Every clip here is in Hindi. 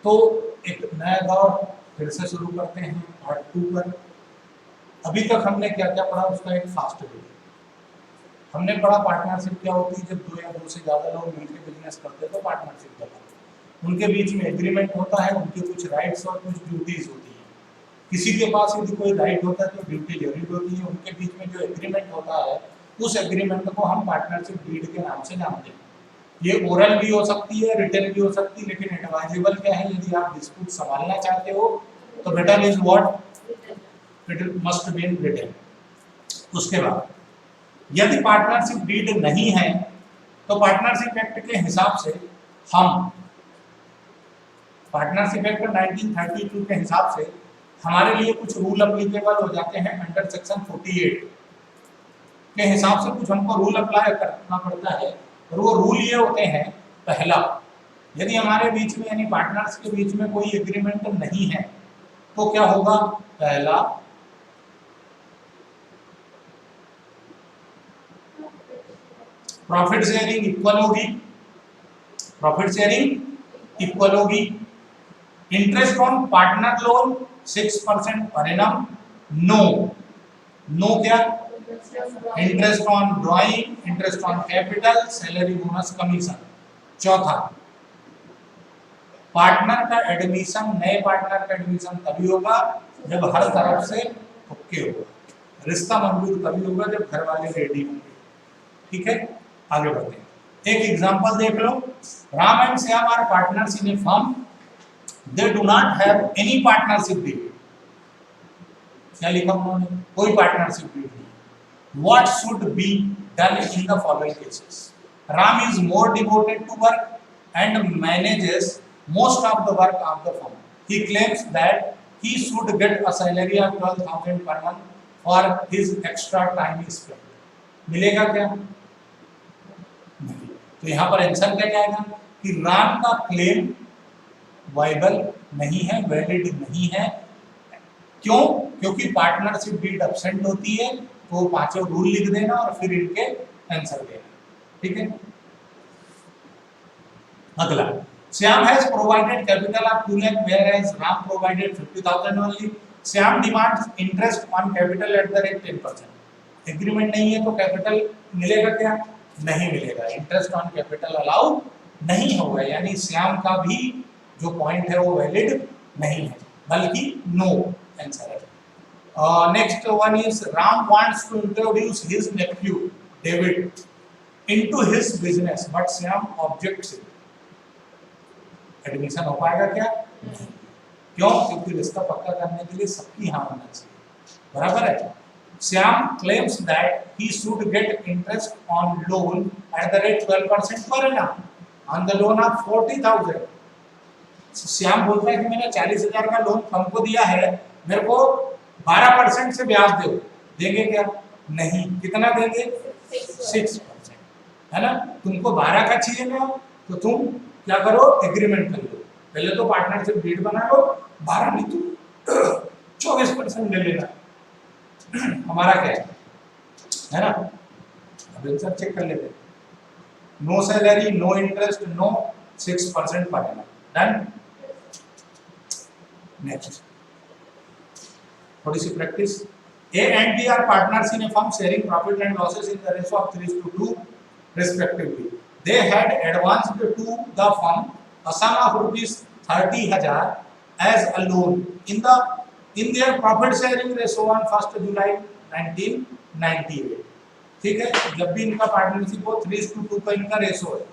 तो एक नया दौर फिर से शुरू करते हैं पार्ट 2 पर। अभी तक हमने क्या क्या पढ़ा उसका एक फास्ट रिव्यू। हमने पढ़ा पार्टनरशिप क्या होती है, जब 2 या 2 से ज़्यादा लोग मिलकर बिजनेस करते हैं तो पार्टनरशिप कहलाती है। उनके बीच में एग्रीमेंट होता है, उनके कुछ राइट्स और कुछ ड्यूटीज होती है। किसी के पास यदि कोई राइट होता है तो ड्यूटी जरूर होती है। उनके बीच में जो एग्रीमेंट होता है उस एग्रीमेंट को हम पार्टनरशिप डीड के नाम से जानते हैं। ये ओरल भी हो सकती है, रिटन भी हो सकती है, लेकिन एडवाइजेबल क्या है, यदि आप डिस्प्यूट संभालना चाहते हो तो written is what, it must be in written. उसके बाद यदि पार्टनरशिप डीड नहीं है तो पार्टनरशिप एक्ट के हिसाब से हम पार्टनरशिप एक्ट 1932 के हिसाब से हमारे लिए कुछ रूल अप्लीकेबल हो जाते हैं। अंडर सेक्शन 48 के हिसाब से कुछ हमको रूल अप्लाई करना पड़ता है और वो रूल ये होते हैं। पहला, यदि हमारे बीच में यानी पार्टनर्स के बीच में कोई एग्रीमेंट नहीं है तो क्या होगा, पहला प्रॉफिट शेयरिंग इक्वल होगी, प्रॉफिट शेयरिंग इक्वल होगी। Interest on partner loan 6% per annum. No क्या, interest on drawing, interest on capital, salary, bonus, commission. चौथा, पार्टनर का एडमिशन, नए पार्टनर का एडमिशन तभी होगा जब हर तरफ से ओके होगा। रिश्ता मंजूर तभी होगा जब घर वाले रेडी होंगे। ठीक है, आगे बढ़ते हैं। एक एग्जांपल देख लो। Ram and Shyam are partners in a firm, they do not have any partnership deed. क्या लिखा उन्होंने, कोई पार्टनरशिप डीड नहीं। What should be done in the following cases? Ram is more devoted to work and manages most of the work of the firm. He claims that he should get a salary of 12,000 per month for his extra time spent. मिलेगा क्या? नहीं। तो यहाँ पर आंसर क्या जाएगा कि राम का क्लेम वाइबल नहीं है, वैलिड नहीं है। क्यों? क्योंकि पार्टनरशिप डीड एब्सेंट होती है। तो पांचों रूल लिख देना और फिर इनके आंसर देना। ठीक है, अगला, Shyam has provided capital of 2 lakh whereas Ram provided 50,000 only. Shyam demands interest on capital at the rate 10%. Agreement नहीं है तो कैपिटल मिलेगा क्या? नहीं मिलेगा। इंटरेस्ट ऑन कैपिटल अलाउ नहीं होगा, यानी श्याम का भी जो पॉइंट है वो वैलिड नहीं है, बल्कि नो आंसर है। Next one is Ram wants to introduce his nephew David into his business but Shyam objects. Admission हो पाएगा क्या? क्यों? क्योंकि रिश्ता पक्का करने के लिए सबकी हाँ होना चाहिए। बराबर है। Shyam claims that he should gate interest on loan at the rate 12% per annum on the loan of 40,000। Shyam बोलता है कि मैंने 40,000 का लोन तुमको दिया है, मेरे को 12% से ब्याज दो। देंगे क्या? नहीं। कितना देंगे? 6%, है ना। तुमको 12 का चाहिए ना, तो तुम क्या करो, एग्रीमेंट कर लो। पहले तो पार्टनरशिप डीड बना लो, 12 नहीं तो 24% ले लेना। हमारा क्या है ना। अब आंसर चेक कर लेते हैं। No salary, no interest, no 6% per annum. Done. Next, थोड़ी सी practice. A and B are partners in a firm sharing profit and losses in the ratio of 3:2 respectively. They had advanced to the firm a sum of rupees 30,000 as a loan in their profit sharing ratio on 1st July 1998. ठीक है, जब भी इनका पार्टनरशिप हो 3:2 का इनका रेशो है।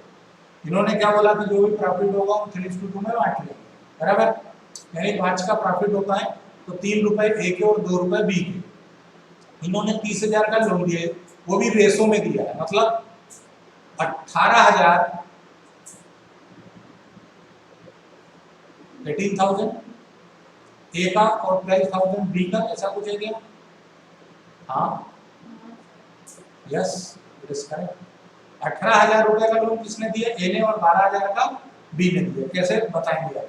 इन्होंने क्या बोला कि जो भी प्रॉफिट होगा वो 3:2 में बांट लेंगे। बराबर, यानी 5 का प्रॉफिट होता है तो 3 रुपए ए के और 2 रुपए बी के। इन्होंने 30,000 का लोन दिया है, वो भी रेशो में दिया है, मतलब 18,000 18,000 ए का और 12,000 बी का, ऐसा कुछ है क्या? हाँ, यस, इट इज करेक्ट। 18,000 रुपए का लोन किसने दिया? ए ने, और 12,000 का बी ने दिया। कैसे बताएंगे आगे।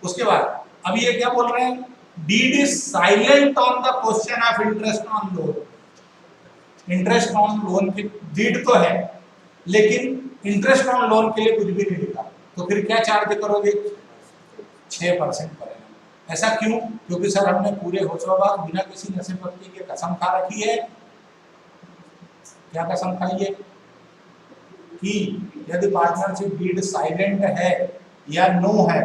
उसके बाद अब ये क्या बोल रहे हैं, deed is silent on the question of interest on loan. Interest on loan की डीड तो है, लेकिन इंटरेस्ट ऑन लोन के लिए कुछ भी नहीं लिखा, तो फिर क्या चार्ज करोगे? 6% पर एनम। ऐसा क्यों? क्योंकि सर हमने पूरे होशोबाज बिना किसी नशे पत्ती के कसम खा रखी है। क्या कसम खाई है? कि यदि पार्टनरशिप डीड साइलेंट है या नो है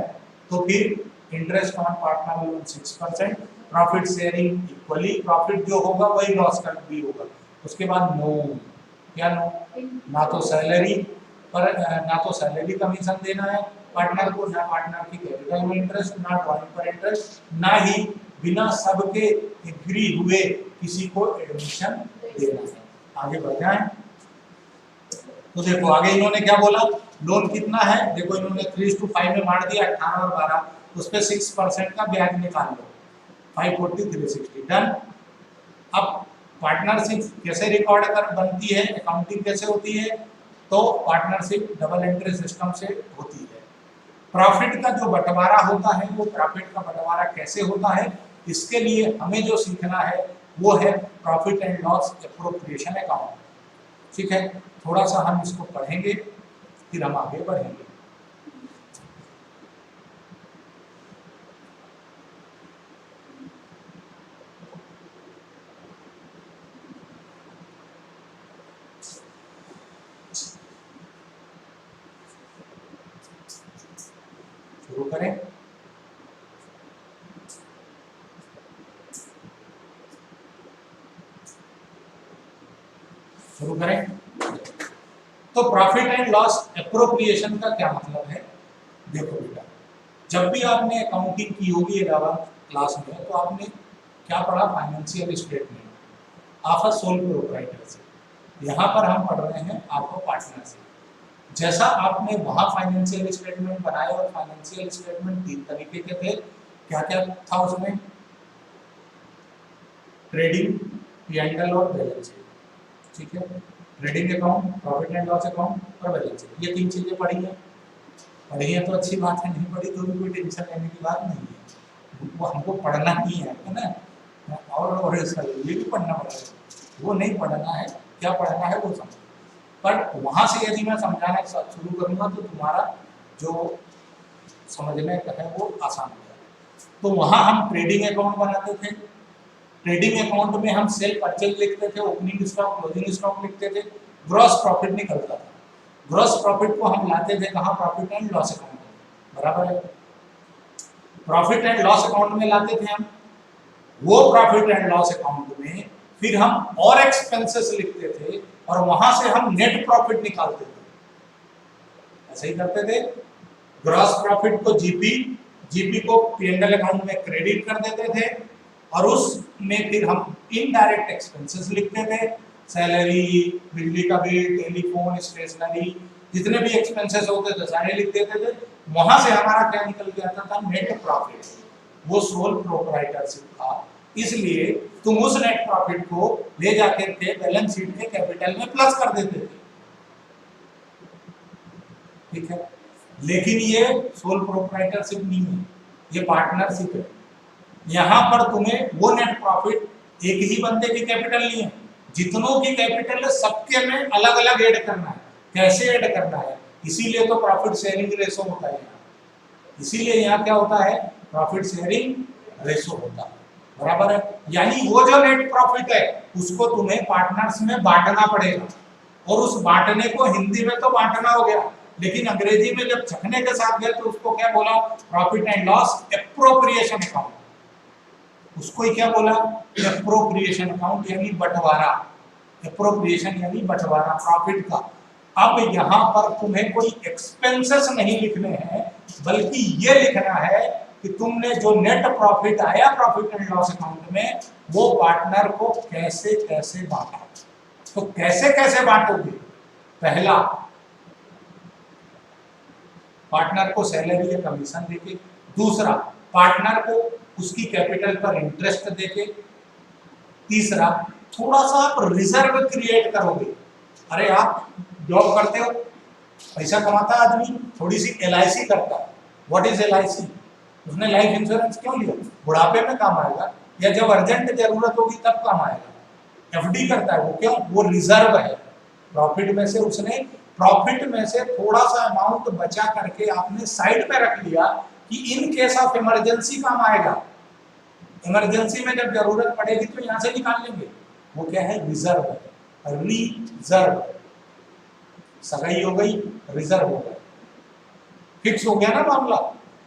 तो फिर interest on partner loan 6%, profit sharing equally, profit जो होगा वही लॉस का भी होगा। उसके बाद नो, क्या नो? ना तो सैलरी पर, ना तो सैलरी कमीशन देना है पार्टनर को, ना पार्टनर की कैपिटल में इंटरेस्ट, ना ड्रॉइंग पर इंटरेस्ट, ना ही बिना सबके एग्री हुए किसी को एडमिशन देना है। आगे बढ़ जाए तो देखो आगे इन्होंने क्या बोला, लोन कितना है, देखो इन्होंने 3:5 में बांट दिया, 18 और 12, उस पे 6% का ब्याज निकाल लो, 540 360 डन। अब पार्टनरशिप कैसे रिकॉर्ड कर बनती है, अकाउंटिंग कैसे होती है, तो पार्टनरशिप डबल एंट्री सिस्टम से होती है। प्रॉफिट का जो बंटवारा होता है, वो प्रॉफिट का बंटवारा कैसे होता है, इसके लिए हमें जो सीखना है वो है profit and loss appropriation account. ठीक है, थोड़ा सा हम इसको पढ़ेंगे फिर हम आगे बढ़ेंगे। शुरू करें। शुरू करें। तो प्रॉफिट एंड लॉस एप्रोप्रिएशन का क्या मतलब है? देखो बेटा, जब भी आपने अकाउंटिंग की होगी 11th क्लास में तो आपने क्या पढ़ा, financial statement of a sole proprietorship. यहाँ पर हम पढ़ रहे हैं आपको पार्टनरशिप। जैसा आपने वहाँ फाइनेंशियल स्टेटमेंट बनाए, और फाइनेंशियल स्टेटमेंट 3 तरीके के थे। क्या क्या था उसमें? ट्रेडिंग, P&L और बैलेंस शीट। ठीक है, trading account, profit and loss account और बैलेंस शीट, ये 3 चीजें पढ़ी है। पढ़ी है तो अच्छी बात है, नहीं पढ़ी तो भी कोई टेंशन लेने की बात नहीं है, वो हमको पढ़ना ही है ना। और ये भी पढ़ना पड़ेगा, वो नहीं पढ़ना है, क्या पढ़ना है वो समझो। पर वहां से यदि मैं समझाना शुरू करूंगा तो तुम्हारा जो समझने का है वो आसान हो जाएगा। तो वहां हम ट्रेडिंग अकाउंट बनाते थे। ट्रेडिंग अकाउंट में हम सेल परचेज लिखते थे, ओपनिंग स्टॉक, क्लोजिंग स्टॉक लिखते थे, ग्रॉस प्रॉफिट निकलता था। ग्रॉस प्रॉफिट को हम लाते थे कहाँ? प्रॉफिट एंड लॉस अकाउंट में, बराबर है। प्रॉफिट एंड लॉस अकाउंट में लाते थे हम, वो प्रॉफिट एंड लॉस अकाउंट में फिर हम और एक्सपेंसेस लिखते थे और वहां से हम नेट प्रॉफिट निकालते थे। ऐसे ही करते थे। ग्रॉस प्रॉफिट को जीपी, जीपी को P&L अकाउंट में क्रेडिट कर देते थे और उसमें फिर हम इनडायरेक्ट एक्सपेंसेस लिखते थे, सैलरी, बिजली का बिल, टेलीफोन, स्टेशनरी, जितने भी एक्सपेंसेस होते थे सारे लिख देते थे। वहां से हमारा क्या निकल के आता था? Net profit. वो सोल प्रोप्राइटरशिप था, इसलिए तुम उस नेट प्रॉफिट को ले जाके थे बैलेंस शीट के कैपिटल में प्लस कर देते थे। ठीक है, लेकिन ये सोल प्रोप्राइटरशिप नहीं है, ये पार्टनरशिप है। यहाँ पर तुम्हें वो नेट प्रॉफिट एक ही बंदे की कैपिटल नहीं है, जितनों की कैपिटल है सबके में अलग अलग ऐड करना है। कैसे ऐड करना है? इसीलिए तो प्रॉफिट शेयरिंग रेशो होता है यहाँ। इसीलिए यहाँ क्या होता है? प्रॉफिट शेयरिंग रेशो होता है, बराबर है। यानी वो जो नेट प्रॉफिट है उसको तुम्हें पार्टनर्स में बांटना पड़ेगा, और उस बांटने को हिंदी में तो बांटना हो गया, लेकिन अंग्रेजी में जब छकने के साथ गए तो उसको क्या बोला? Profit and loss appropriation account. उसको ही क्या बोला? एप्रोप्रिएशन अकाउंट, यानी बंटवारा। एप्रोप्रिएशन यानी बंटवारा प्रॉफिट का। अब यहाँ पर तुम्हें कोई एक्सपेंसेस नहीं लिखने हैं, बल्कि ये लिखना है कि तुमने जो नेट प्रॉफिट आया प्रॉफिट एंड लॉस अकाउंट में, वो पार्टनर को कैसे कैसे बांटा। तो कैसे कैसे बांटोगे? पहला, पार्टनर को सैलरी या कमीशन देके। दूसरा, पार्टनर को उसकी कैपिटल पर इंटरेस्ट देके। तीसरा, थोड़ा सा आप रिजर्व क्रिएट करोगे। अरे आप जॉब करते हो, पैसा कमाता है आदमी, थोड़ी सी LIC करता है। What is LIC? उसने लाइफ इंश्योरेंस क्यों लिया? बुढ़ापे में काम आएगा या जब अर्जेंट जरूरत होगी तब काम आएगा। FD करता है वो, क्यों? वो रिजर्व है। प्रॉफिट में से उसने, प्रॉफिट में से थोड़ा सा अमाउंट बचा करके आपने साइड पे रख लिया, कि इन केस ऑफ इमरजेंसी काम आएगा, इमरजेंसी में जब जरूरत पड़ेगी तो यहां से निकाल लेंगे। वो क्या है? Reserve, reserve. सगाई हो गई, रिजर्व हो गया, फिक्स हो गया ना मामला।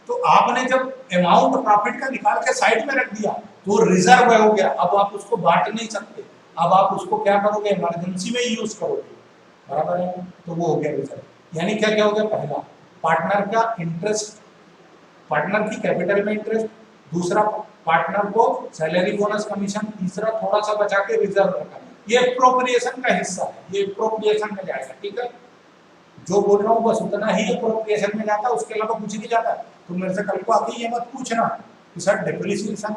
तो आपने जब अमाउंट प्रॉफिट का निकाल के साइड में रख दिया तो रिजर्व हो गया, अब आप उसको बांट नहीं सकते, अब आप उसको क्या करोगे? इमरजेंसी में यूज करोगे, बराबर है? तो वो हो गया रिजर्व। यानी क्या क्या हो गया? पहला, पार्टनर का इंटरेस्ट, पार्टनर की कैपिटल में इंटरेस्ट, दूसरा पार्टनर को सैलरी बोनस कमीशन, तीसरा थोड़ा सा बचा के रिजर्व रखा। ये एप्रोप्रिएशन का हिस्सा है, ये एप्रोप्रिएशन में जाएगा, ठीक है? जो बोल रहा हूँ बस उतना ही एप्रोप्रिएशन में जाता है, उसके अलावा कुछ नहीं जाता। तो मेरे से कल को आके ये मत पूछना कि सर डेप्रिसिएशन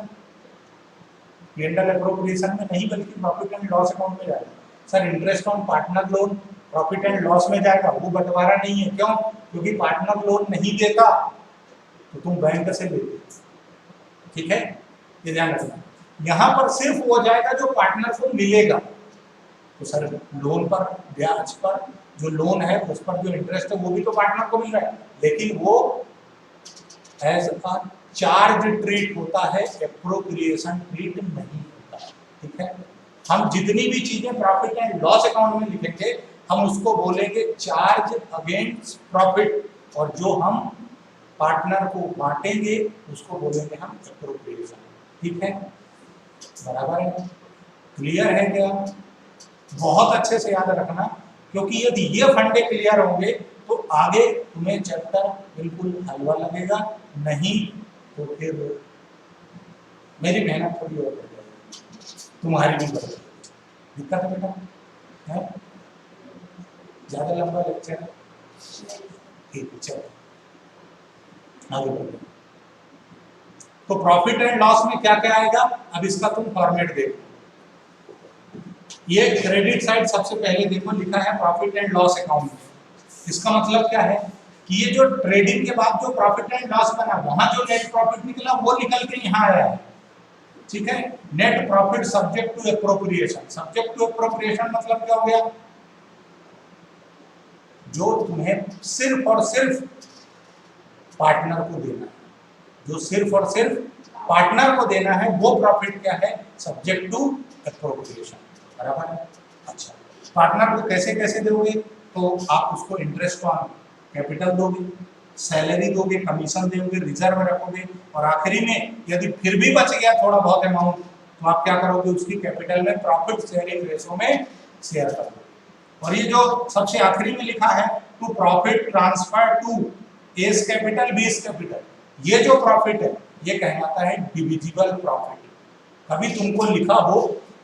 P&L एप्रोप्रिएशन में नहीं बल्कि प्रॉफिट एंड लॉस अकाउंट में जाएगा। Sir interest on partner loan profit and loss में जाएगा, वो बंटवारा नहीं है। क्यों? क्योंकि पार्टनर लोन नहीं देता तो तुम बैंक से लेते, ठीक है? ये ध्यान रखना। यहाँ पर सिर्फ वो जाएगा जो पार्टनर को मिलेगा। तो सर लोन पर, ब्याज पर जो लोन है उस पर जो इंटरेस्ट है वो भी तो पार्टनर को मिल रहा है, लेकिन वो एज अ चार्ज ट्रीट होता है, एप्रोप्रिएशन ट्रीट नहीं होता, ठीक है? हम जितनी भी चीजें प्रॉफिट एंड लॉस अकाउंट में लिखेंगे हम उसको बोलेंगे चार्ज अगेंस्ट प्रॉफिट, और जो हम पार्टनर को बांटेंगे उसको बोलेंगे हम एप्रोप्रिएशन, ठीक है? बराबर है? क्लियर है क्या? बहुत अच्छे से याद रखना, क्योंकि यदि ये फंडे क्लियर होंगे तो आगे तुम्हें चैप्टर बिल्कुल हलवा लगेगा, नहीं तो फिर मेरी मेहनत थोड़ी और बढ़ जाएगी, तुम्हारी भी बढ़ जाएगी। दिक्कत है बेटा? है ज्यादा लंबा लेक्चर है? ठीक है, चलो आगे बढ़ते। तो प्रॉफिट एंड लॉस में क्या क्या आएगा? अब इसका तुम फॉर्मेट देखो। ये क्रेडिट साइड सबसे पहले देखो लिखा है प्रॉफिट एंड लॉस अकाउंट में। इसका मतलब क्या है कि ये जो ट्रेडिंग के बाद जो प्रॉफिट एंड लॉस बना वहां जो नेट प्रॉफिट निकला वो निकल के यहाँ आया है, ठीक है? Net profit subject to appropriation. Subject to appropriation मतलब क्या हो गया? जो तुम्हें सिर्फ और सिर्फ पार्टनर को देना है, जो सिर्फ और सिर्फ पार्टनर को देना है वो प्रॉफिट क्या है? सब्जेक्ट टू एप्रोप्रिएशन, बराबर है? अच्छा, पार्टनर को कैसे कैसे दोगे? तो आप उसको इंटरेस्ट ऑन कैपिटल दोगे, सैलरी दोगे, कमीशन दोगे, रिजर्व रखोगे, और आखिरी में यदि फिर भी बच गया थोड़ा बहुत अमाउंट तो आप क्या करोगे? उसकी कैपिटल में प्रॉफिट शेयरिंग रेशो में शेयर करोगे। और ये जो सबसे आखिरी में लिखा है to profit transfer to A's capital B's capital, ये जो प्रॉफिट है ये कहलाता है डिविजिबल प्रॉफिट। कभी तुमको लिखा हो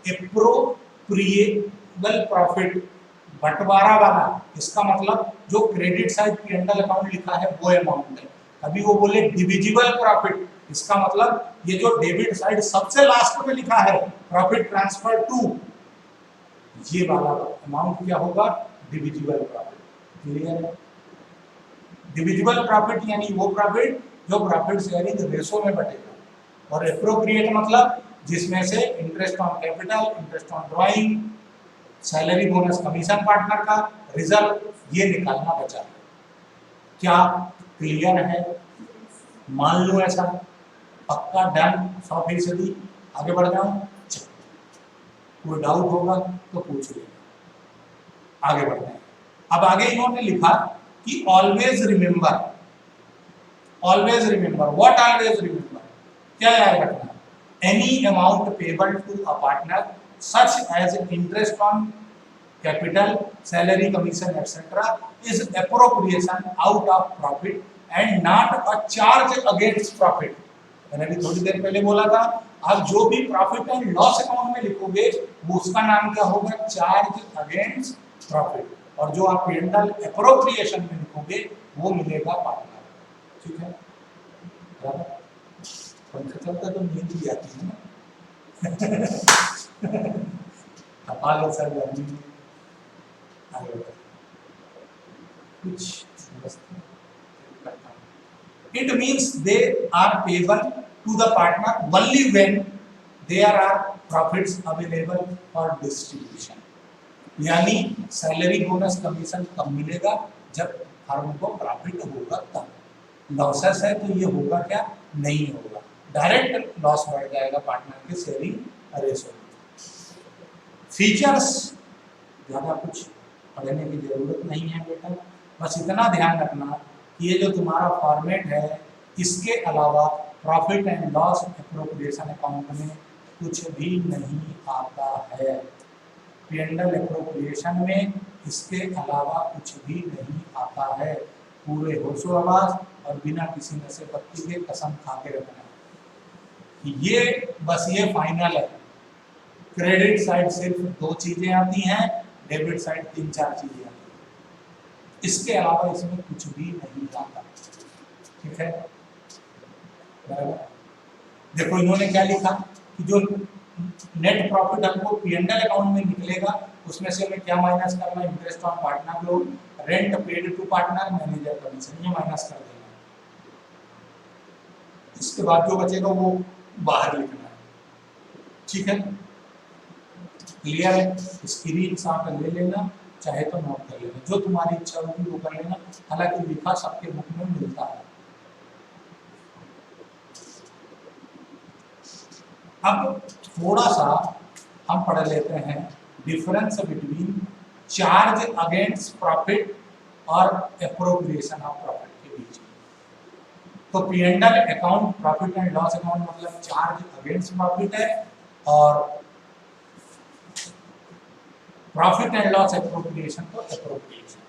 एप्रोप्रिएबल प्रॉफिट, बंटवारा वाला, इसका मतलब जो क्रेडिट साइड P&L अकाउंट लिखा है वो अमाउंट है। कभी वो बोले डिविजिबल प्रॉफिट, इसका मतलब ये जो डेबिट साइड सबसे लास्ट में लिखा है प्रॉफिट ट्रांसफर टू, ये वाला अमाउंट क्या होगा? Divisible profit. क्लियर है? डिविजिबल प्रॉफिट यानी वो प्रॉफिट जो प्रॉफिट शेयरिंग रेशो में बटेगा, और एप्रोप्रिएट मतलब जिसमें से interest on capital, interest on drawing, salary bonus commission partner का, रिजर्व, ये निकालना बचा है। क्या क्लियर है? मान लो ऐसा, पक्का डन 100%? आगे बढ़ जाऊं? कोई डाउट होगा तो पूछ लेना। आगे बढ़ते हैं। अब आगे इन्होंने लिखा कि always remember, always remember, what always remember? क्या याद रखना? Any amount payable to a partner such as interest on capital, salary, commission etcetera is appropriation out of profit and not a charge against profit. मैंने भी थोड़ी देर पहले बोला था, आप जो भी प्रॉफिट एंड लॉस अकाउंट में लिखोगे वो उसका नाम क्या होगा? Charge against profit. और जो आप P&L एप्रोप्रिएशन में लिखोगे वो मिलेगा पार्टनर, ठीक है? बराबर? पंखा चलता तो नींद भी आती है ना कपाल सर गर्मी में। आगे कुछ it means they are payable to the partner only when there are profits available for distribution। यानी सैलरी बोनस कमीशन कब मिलेगा? जब फर्म को प्रॉफिट होगा तब। लॉसेस है तो ये होगा क्या, नहीं होगा, डायरेक्ट लॉस बढ़ जाएगा पार्टनर के शेयरिंग रेशो में। फीचर्स ज़्यादा कुछ पढ़ने की जरूरत नहीं है बेटा, बस इतना ध्यान रखना कि ये जो तुम्हारा फॉर्मेट है इसके अलावा profit and loss appropriation account में कुछ भी नहीं आता है। P&L एप्रोप्रिएशन में इसके अलावा कुछ भी नहीं आता है। पूरे होशो आवाज और बिना किसी नशे पत्ती के कसम खा के रखना है। ये बस ये फाइनल है। क्रेडिट साइड सिर्फ 2 चीजें आती हैं, डेबिट साइड 3-4 चीजें आती हैं, इसके अलावा इसमें कुछ भी नहीं आता। ठीक है, देखो इन्होंने क्या लिखा कि जो नेट प्रॉफिट हमको P&L अकाउंट में निकलेगा उसमें से हमें क्या माइनस करना है, interest on partner loan, rent paid to partner, manager commission, ये माइनस कर देना। इसके बाद जो बचेगा वो बाहर लिखना है। ठीक है, क्लियर है? स्क्रीन शॉट ले लेना, चाहे तो नोट कर लेना, जो तुम्हारी इच्छा होगी वो कर लेना। हालांकि लिखा सबके बुक में मिलता है। अब थोड़ा सा हम पढ़ लेते हैं difference between charge against profit और एप्रोप्रिएशन ऑफ प्रॉफिट के बीच। तो P&L account profit and loss account मतलब चार्ज अगेंस्ट प्रॉफिट है, और प्रॉफिट एंड लॉस एप्रोप्रिएशन तो एप्रोप्रिएशन।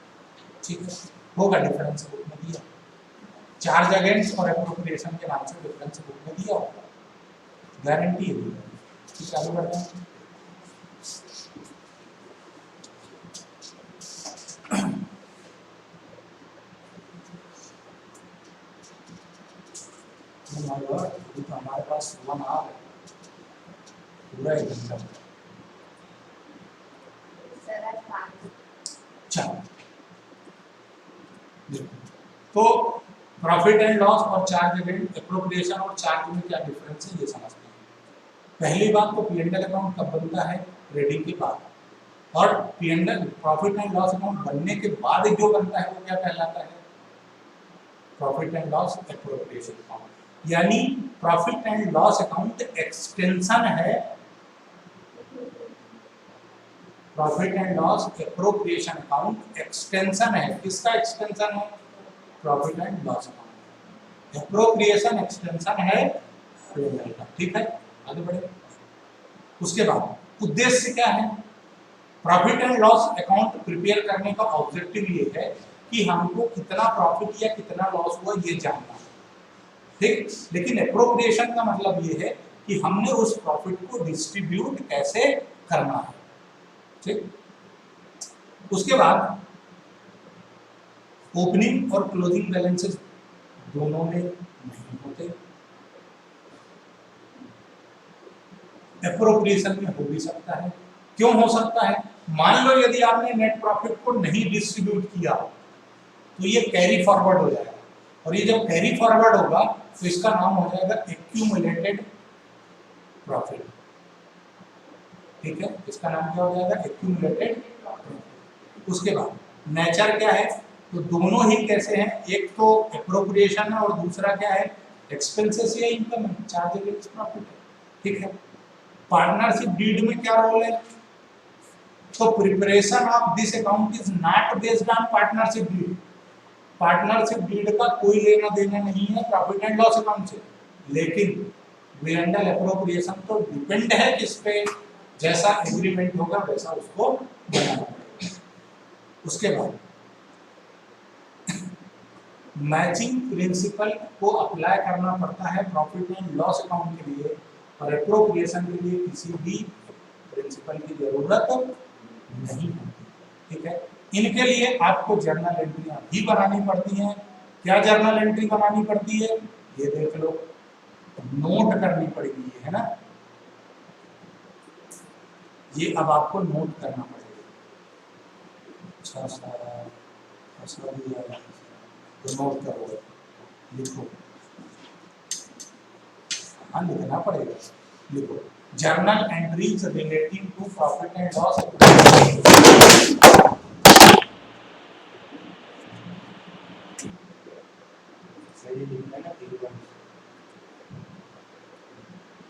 ठीक है, होगा डिफरेंस बुक में दिया, चार्ज अगेंस्ट और एप्रोप्रिएशन के नाम से डिफरेंस बुक में दिया होगा, गारंटी है। ठीक, आगे बढ़ते हैं। तो हमारे पास 1 आवर है, पूरा 1 घंटा। तो प्रॉफिट एंड लॉस और चार्ज अगेंस्ट एप्रोप्रिएशन और चार्ज में क्या डिफरेंस है ये समझते हैं। पहली बात तो P&L अकाउंट कब बनता है, ट्रेडिंग के बाद, और P&L profit and loss account बनने के बाद जो बनता है वो क्या कहलाता है, profit and loss appropriation account. यानी profit and loss account extension है, profit and loss appropriation account extension है। किसका एक्सटेंशन है, profit and loss account. Appropriation extension है P&L का। ठीक है, आगे बढ़े। उसके बाद उद्देश्य क्या है, profit and loss account prepare करने का ऑब्जेक्टिव ये है कि हमको कितना प्रॉफिट या कितना लॉस हुआ ये जानना है। ठीक, लेकिन एप्रोप्रिएशन का मतलब ये है कि हमने उस प्रॉफिट को डिस्ट्रीब्यूट कैसे करना है। ठीक, उसके बाद ओपनिंग और क्लोजिंग बैलेंसेस दोनों में नहीं होते, एप्रोप्रिएशन में हो भी सकता है। क्यों हो सकता है, मान लो यदि आपने नेट प्रॉफिट को नहीं डिस्ट्रीब्यूट किया तो ये कैरी फॉरवर्ड हो जाएगा, और ये जब कैरी फॉरवर्ड होगा तो इसका नाम हो जाएगा एक्यूमुलेटेड प्रॉफिट। ठीक है, इसका नाम क्या हो जाएगा, एक्यूमुलेटेड प्रॉफिट। उसके बाद नेचर क्या है, तो दोनों ही कैसे हैं, एक तो एप्रोप्रिएशन है और दूसरा क्या है, एक्सपेंसेस या इनकम है, चार्ज अगेंस्ट प्रॉफिट है। ठीक है, पार्टनरशिप डीड में क्या रोल है, तो preparation of this account is not based on partnership deed. Partnership deed का कोई लेना देना नहीं है प्रॉफिट एंड लॉस अकाउंट से, लेकिन P&L एप्रोप्रिएशन तो डिपेंड है किस पे, जैसा एग्रीमेंट होगा वैसा उसको बनाना पड़ेगा। उसके बाद मैचिंग प्रिंसिपल को अप्लाई करना पड़ता है प्रॉफिट एंड लॉस अकाउंट के लिए, और एप्रोप्रिएशन के लिए किसी भी प्रिंसिपल की जरूरत नहीं होती। ठीक है, इनके लिए आपको जर्नल एंट्रियां भी बनानी पड़ती हैं। क्या जर्नल एंट्री बनानी पड़ती है, ये देख लो, नोट करनी पड़ेगी, है ना, ये अब आपको नोट करना पड़ेगा। तो नोट करो, लिखो, हाँ लिखना पड़ेगा, लिखो journal entries relating to profit and loss. ये लिख लेना A1।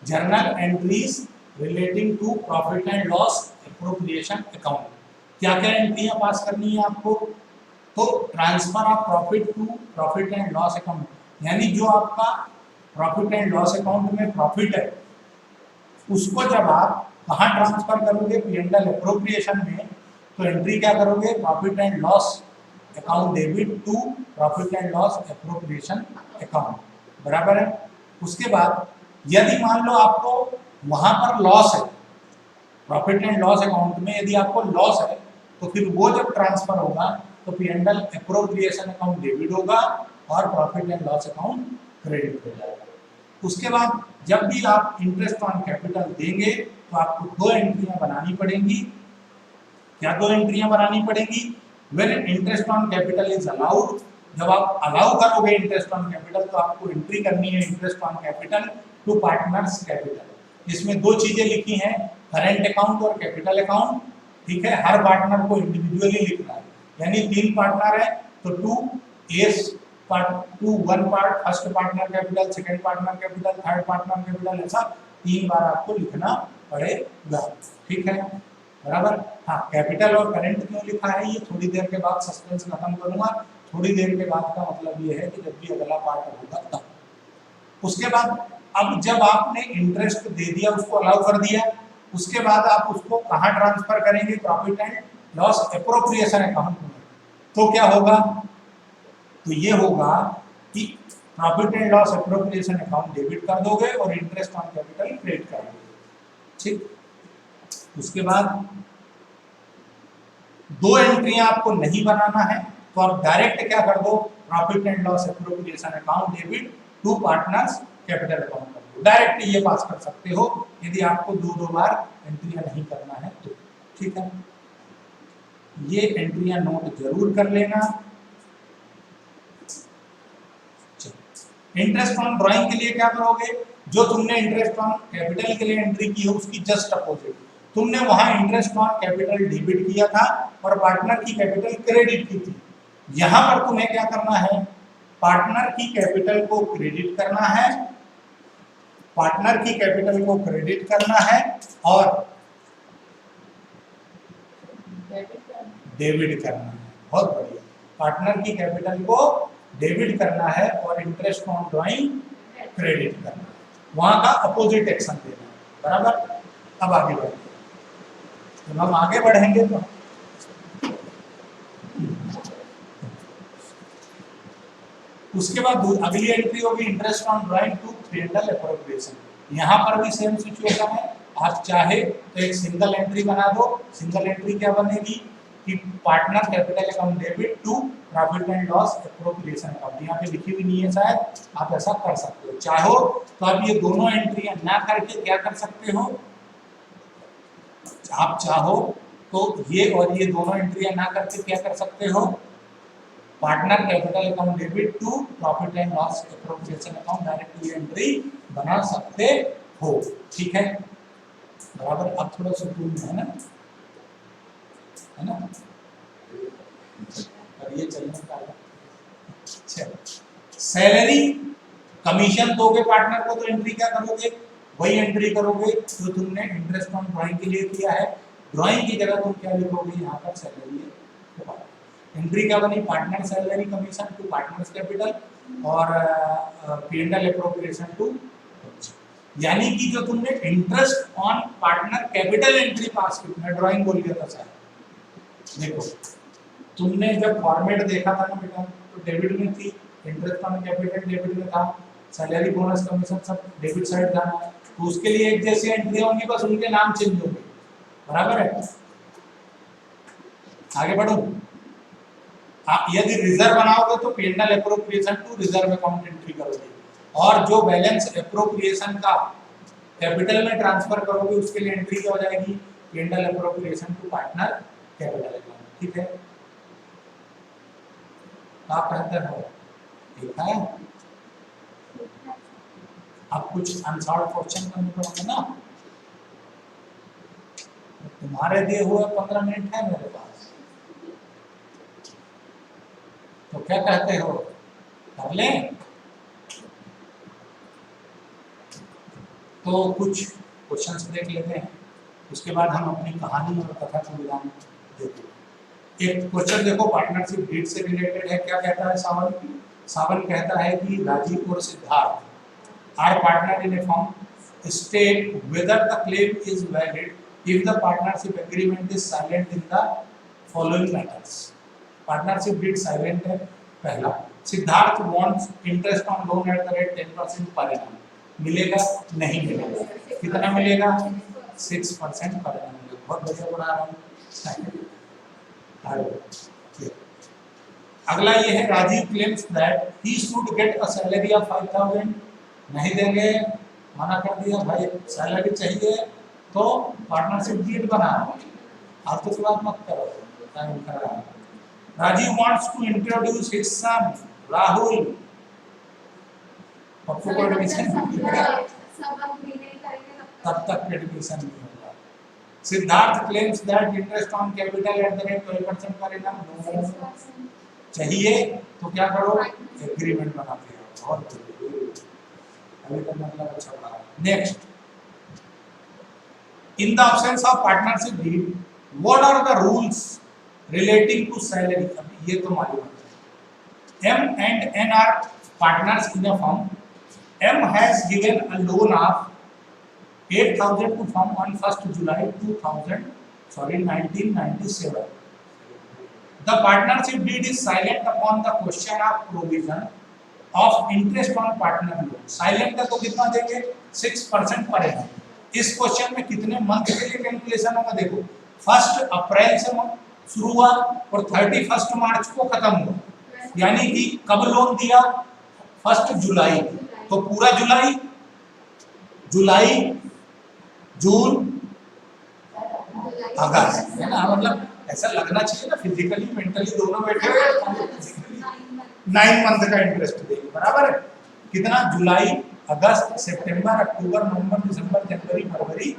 Journal entries relating to profit and loss appropriation account. क्या क्या एंट्रियां पास करनी है आपको? तो transfer of profit to profit and loss account, यानी जो आपका प्रॉफिट एंड लॉस अकाउंट में प्रॉफिट है उसको जब आप कहाँ ट्रांसफर करोगे, P&L एप्रोप्रिएशन में, तो एंट्री क्या करोगे, profit and loss account debit to profit and loss appropriation account, बराबर है। उसके बाद यदि मान लो आपको वहां पर लॉस है, प्रॉफिट एंड लॉस अकाउंट में यदि आपको लॉस है, तो फिर वो जब ट्रांसफर होगा तो P&L एप्रोप्रिएशन अकाउंट डेबिट होगा और profit and loss account credit हो जाएगा। उसके बाद जब भी आप इंटरेस्ट ऑन कैपिटल देंगे तो आपको दो एंट्रियां बनानी पड़ेंगी। क्या दो एंट्रियां बनानी पड़ेंगी? When interest on capital is allowed, जब आप अलाउ करोगे इंटरेस्ट ऑन कैपिटल तो आपको एंट्री करनी है interest on capital to partners capital. इसमें दो चीजें लिखी हैं, करंट अकाउंट और कैपिटल अकाउंट, ठीक है। हर पार्टनर को इंडिविजुअली लिखना है, यानी 3 पार्टनर है तो 1 part first partner capital, second partner capital, third partner capital, ऐसा 3 बार आपको लिखना पड़ेगा, ठीक है, बराबर। हाँ, कैपिटल और करंट क्यों लिखा है ये थोड़ी देर के बाद सस्पेंस खत्म करूंगा। थोड़ी देर के बाद का मतलब ये है कि जब भी अगला पार्ट होगा तब। उसके बाद अब जब आपने इंटरेस्ट दे दिया, उसको अलाउ कर दिया, उसके बाद आप उसको कहाँ ट्रांसफर करेंगे, profit and loss appropriation account में। तो क्या होगा, तो ये होगा कि profit and loss appropriation account debit कर दोगे और इंटरेस्ट ऑन कैपिटल क्रेडिट कर दोगे, ठीक। उसके बाद दो एंट्रियां आपको नहीं बनाना है तो आप डायरेक्ट क्या कर दो, profit and loss appropriation account debit to partners capital account कर दो। डायरेक्ट ये पास कर सकते हो यदि आपको दो बार एंट्रियां नहीं करना है तो, ठीक है। ये एंट्रियां नोट जरूर कर लेना। इंटरेस्ट ऑन ड्राइंग के लिए क्या करोगे, जो तुमने इंटरेस्ट ऑन कैपिटल के लिए एंट्री की है उसकी जस्ट अपोजिट, तुमने वहां इंटरेस्ट ऑन कैपिटल डेबिट किया था और पार्टनर की कैपिटल क्रेडिट की थी। यहां पर तुम्हें क्या करना है, पार्टनर की कैपिटल को क्रेडिट करना है, पार्टनर की कैपिटल को क्रेडिट करना है और डेबिट करना है। बहुत बढ़िया, पार्टनर की कैपिटल को डेबिट करना है और इंटरेस्ट ऑन ड्राइंग क्रेडिट करना है, वहां का अपोजिट एक्शन देना है, बराबर। अब आगे बढ़ते, जब हम आगे बढ़ेंगे तो उसके बाद अगली एंट्री होगी interest on drawing to P&L appropriation. यहाँ पर भी सेम सिचुएशन है, आप चाहे तो एक सिंगल एंट्री बना दो। सिंगल एंट्री क्या बनेगी कि partner capital account debit to profit and loss appropriation account, यहाँ पे लिखी हुई नहीं है शायद, आप ऐसा कर सकते हो। चाहो तो आप ये दोनों एंट्रियां ना करके क्या कर सकते हो, आप चाहो तो ये और ये दोनों एंट्रियां ना करके क्या कर सकते हो, partner capital account debit to profit and loss appropriation account direct ये एंट्री बना सकते हो, ठीक है, बराबर। अब थोड़ा सुकून है ना, है ना, और ये चलने का सैलरी कमीशन दोगे पार्टनर को तो एंट्री क्या करोगे, वही एंट्री करोगे जो तुमने इंटरेस्ट ऑन ड्राइंग के लिए किया है। ड्राइंग की जगह तुम क्या लिखोगे, यहाँ पर सैलरी है, एंट्री क्या बनी, partner salary commission to partners capital और P&L एप्रोप्रिएशन टू, यानी कि जो तुमने interest on partner capital entry pass की, मैं ड्राइंग बोल गया था सर, देखो तुमने जब फॉर्मेट देखा था ना बेटा, तो डेबिट में थी, इंटरेस्ट ऑन कैपिटल डेबिट में था, सैलरी बोनस कमीशन सब डेबिट साइड था, तो उसके लिए एक जैसी एंट्री होंगी, बस उनके नाम चेंज होंगे, बराबर है। आगे बढ़ो, यदि रिजर्व बनाओगे तो P&L appropriation to reserve account entry करोगे और जो बैलेंस एप्रोप्रिएशन का कैपिटल में ट्रांसफर करोगे उसके लिए एंट्री क्या हो जाएगी, P&L appropriation to partner capital account, ठीक है। आप कहते हो ठीक है, अब कुछ अनसॉल्व क्वेश्चन करने पड़ेंगे ना, तुम्हारे दिए हुए 15 मिनट है मेरे पास, तो क्या कहते हो, कर लें? तो कुछ क्वेश्चंस देख लेते हैं, उसके बाद हम अपनी कहानी और कथा को विराम देते हैं। एक क्वेश्चन देखो, पार्टनरशिप डीड से रिलेटेड है। क्या कहता है सावन? सावन कहता है कि राजीव और Siddharth are partner in a firm, state whether the claim is valid if the partnership agreement is silent in the following matters. Partnership deed silent है पहला। Siddharth wants interest on loan at the rate 10% per annum, मिलेगा? नहीं मिलेगा। कितना मिलेगा? 6% पर एनम मिलेगा। बहुत बढ़िया बना रहा हूँ। अगला ये है, Rajiv claims that he should get a salary of 5000। नहीं देंगे, मना कर दिया भाई, सैलरी चाहिए तो पार्टनरशिप डीड बना। आप तो बात मत करो, टाइम खराब। Rajiv wants to introduce his son Rahul. Pappu को एडमिशन तब तक एडमिशन नहीं होगा। Siddharth claims that interest on capital at the rate 12% per annum चाहिए तो क्या करो? एग्रीमेंट बनाते हैं। बहुत अभी तक मतलब अच्छा पढ़ा। Next, in the absence of partnership deed what are the rules relating to salary? अब ये तो मालूम है। M and N are partners in a firm. M has given a loan of 8,000 to firm on 1st July 1997. The partnership deed is silent upon the question of provision of interest on partner loan. Silent है तो कितना देंगे? 6% पर एनम। इस क्वेश्चन में कितने मंथ के लिए कैलकुलेशन होगा? देखो, 1 अप्रैल से शुरू हुआ और 31 मार्च को खत्म हुआ, यानी कि कब लोन दिया? 1 जुलाई। तो पूरा जुलाई, जून, अगस्त, है ना? मतलब ऐसा लगना चाहिए ना, फिजिकली मेंटली दोनों बैठे हुए 9 मंथ का इंटरेस्ट देंगे। बराबर है? कितना? जुलाई, अगस्त, सितंबर, अक्टूबर, नवंबर, दिसंबर, जनवरी, फरवरी,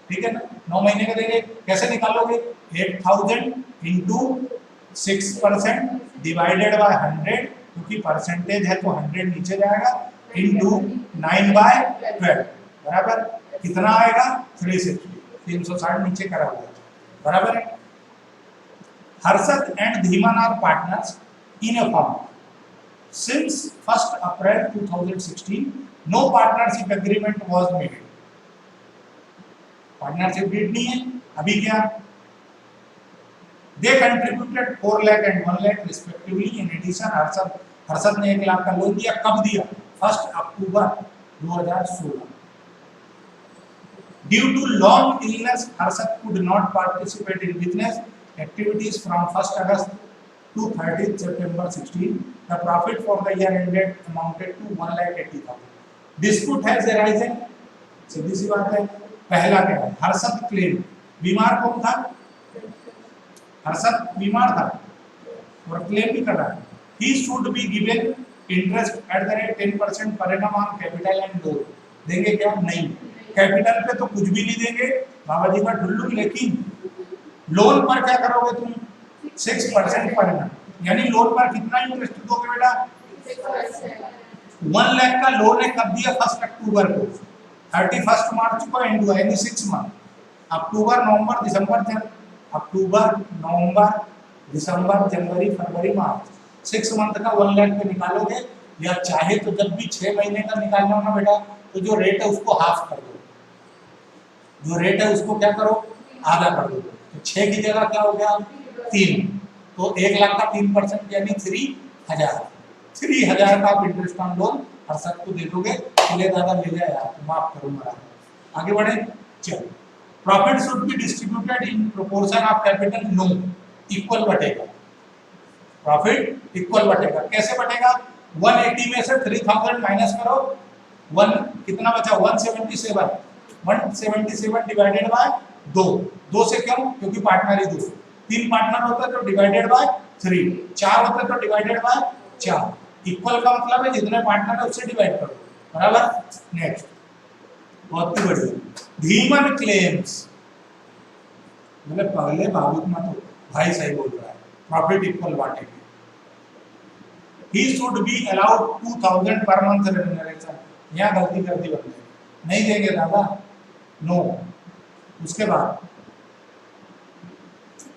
ठीक है ना? 9 महीने का देंगे। कैसे निकालोगे? 8,000 इंटू 6% डिवाइडेड बाय 100, क्योंकि परसेंटेज है तो 100 नीचे जाएगा, इंटू 9/12। बराबर? कितना आएगा? 360 नीचे करा हुआ है। बराबर है? Harshad and Dhiman are partners in a firm since 1 April 2016। No partnership agreement was made. Partnership deed नहीं है। अभी क्या? They contributed 4 lakh and 1 lakh respectively. In addition, Harshad ने 1 लाख का लोन दिया। कब दिया? 1 अक्टूबर 2016। Due to long illness, Harshad could not participate in business activities from 1st August to 30th September 16. The profit for the year ended amounted to 1,80,000. Dispute has arisen. सीधी सी बात है। पहला क्या है? हर्षद क्लेम, बीमार कौन था? हर्षद बीमार था और क्लेम भी कर रहा है। He should be given interest at the rate 10% per annum on capital and loan. देंगे क्या? नहीं। कैपिटल पे तो कुछ भी नहीं देंगे, बाबा जी का ठुल्लू। लेकिन लोन पर क्या करोगे तुम? 6% पर annum। यानी लोन पर कितना इंटरेस्ट दोगे बेटा? 1 लाख का लोन है। कब दिया? 1 अक्टूबर को। 31 मार्च को एंड हुआ, यानी 6 मंथ। अक्टूबर, नवंबर, दिसंबर, जनवरी, फरवरी, मार्च, 6 मंथ का 1 लाख पे निकालोगे। या चाहे तो जब भी 6 महीने का निकालना हो ना बेटा, तो जो रेट है उसको हाफ कर दो। जो रेट है उसको क्या करो? आधा कर दो। तो 6 की जगह क्या हो गया? 3। तो 1 लाख का 3% यानी 3,000 का आप इंटरेस्ट ऑन लोन हर्षद को दे दोगे। ले दादा ले जाए यार, माफ करो मेरा। आगे बढ़े, चलो। Profit should be distributed in proportion of capital. No, equal बटेगा। प्रॉफिट इक्वल बटेगा। कैसे बटेगा? 180 में से 3000 माइनस करो, 1 कितना बचा? 177 डिवाइडेड बाय 2 से क्यों? क्योंकि पार्टनर ही 2। 3 पार्टनर होता तो डिवाइडेड बाय 3, 4 होता तो डिवाइडेड बाय 4। इक्वल का मतलब है जितने पार्टनर है उससे डिवाइड करो। बराबर? नेक्स्ट, बहुत ही बढ़िया। धीमन क्लेम्स, मतलब पहले बाबू मत, भाई सही बोल रहा है। प्रॉफिट इक्वल बांटेंगे। He should be allowed 2000 per month remuneration. यहाँ गलती कर दी बंदे, नहीं देंगे दादा, नो। उसके बाद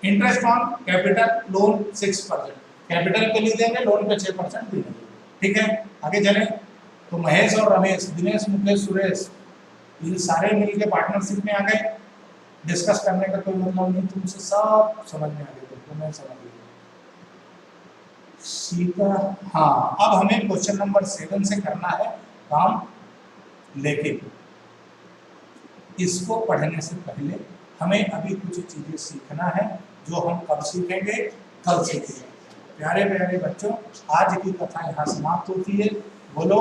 interest on capital loan 6%, capital पे नहीं देंगे, लोन पे 6% देंगे। ठीक है, आगे चले तो महेश और रमेश, दिनेश, मुकेश, सुरेश, ये सारे मिलके पार्टनरशिप में आ गए। डिस्कस करने का कोई मतलब नहीं, तुमसे सब समझ में आ गया, तुम्हें समझ गया सीता। हाँ, अब हमें क्वेश्चन नंबर 7 से करना है काम, लेकिन इसको पढ़ने से पहले हमें अभी कुछ चीजें सीखना है, जो हम कब सीखेंगे, कल सीखेंगे। प्यारे प्यारे बच्चों, आज की कथा यहाँ समाप्त होती है। बोलो